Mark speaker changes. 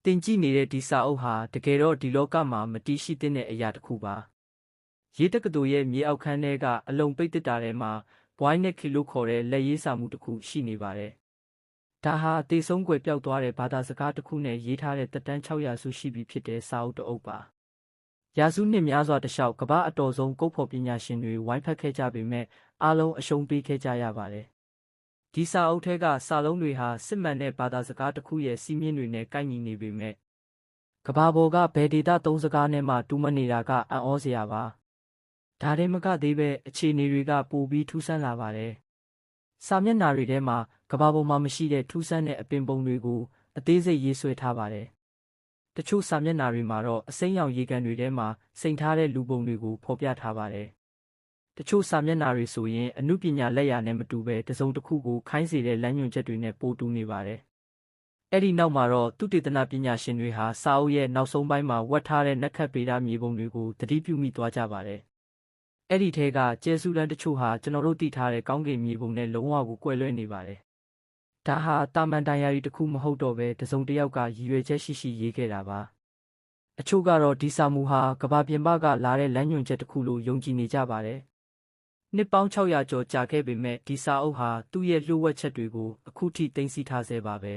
Speaker 1: တင်ကြည့်နေတဲ့ဒီစာအုပ်ဟာတကယ်တော့ဒီလောကမှာမတည်ရှိတဲ့အရာတစ်ခုပါရေးတက္ကသိုလ်ရဲ့မြေအောက်ခန်းထဲကအလုံပိတ်တစ်တာထဲမှာဘွိုင်းနဲ့ခီလို့ခေါ်တဲ့လက်ရေးစာမှုတစ်ခုရှိနေပါတယ်ဒါဟာတေဆုံးကွယ်ပျောက်သွားတဲ့ဘာသာစကားတစ်ခုနဲ့ရေးထားတဲ့တက်တန်း600စုရှိပြီဖြစ်တဲ့စာအုပ်တစ်အုပ်ပါရာစုနှစ်များစွာတလျှောက်ကမ္ဘာအတော်ဆုံးကုတ်ဖော်ပညာရှင်တွေဝိုင်းဖက်ခဲ့ကြပေမဲ့အားလုံးအရှုံးပေးခဲ့ကြရပါတယ်ဒီစာအုပ်ထဲကစာလုံးတွေဟာစစ်မှန်တဲ့ဘာသာစကားတစ်ခုရဲ့စီးမြင်တွေနဲ့ကိုက်ညီနေပေမဲ့ကဘာပေါ်ကဘယ်ဒေတာသုံးစကားနဲ့မှတူမနေတာကအံ့ဩစရာပါဒါတည်းမကသေးပဲအခြေအနေတွေကပိုပြီးထူးဆန်းလာပါတယ်စာမျက်နှာတွေထဲမှာကဘာပေါ်မှာမရှိတဲ့ထူးဆန်းတဲ့အပင်ပုံတွေကိုအသေးစိတ်ရေးဆွဲထားပါတယ်တချို့စာမျက်နှာတွေမှာတော့အစိမ်းရောင်ရေကန်တွေထဲမှာစိန်ထားတဲ့လူပုံတွေကိုဖော်ပြထားပါတယ်တချို့စာမျက်နှာတွေဆိုရင်အမှုပညာလက်ရာနဲ့မတူဘဲတစုံတစ်ခုကိုခိုင်းစေတဲ့လမ်းညွှန်ချက်တွေနဲ့ပိုတူနေပါတယ်အဲ့ဒီနောက်မှာတော့သုတေသနပညာရှင်တွေဟာစာအုပ်ရဲ့နောက်ဆုံးပိုင်းမှာဝတ်ထားတဲ့နက္ခတ်ဗေဒမြေပုံတွေကိုသတိပြုမိသွားကြပါတယ်အဲ့ဒီထဲကကျဲစုလန်းတချို့ဟာကျွန်တော်တို့သိထားတဲ့ကောင်းကင်မြေပုံနဲ့လုံးဝကိုကွဲလွဲနေပါတယ်ဒါဟာတာမန်တိုင်ယာရီတစ်ခုမဟုတ်တော့ဘဲတစုံတစ်ယောက်ကရည်ရွယ်ချက်ရှိရှိရေးခဲ့တာပါအချို့ကတော့ဒီစာမူဟာကဘာပြင်ပကလာတဲ့လမ်းညွှန်ချက်တစ်ခုလို့ယုံကြည်နေကြပါတယ်နှစ်ပေါင်း600ကျော်ကြာခဲ့ပေမဲ့ဒီစာအုပ်ဟာသူ့ရဲ့လျှို့ဝှက်ချက်တွေကိုအခုထိသိမ်းဆည်းထားဆဲပါပဲ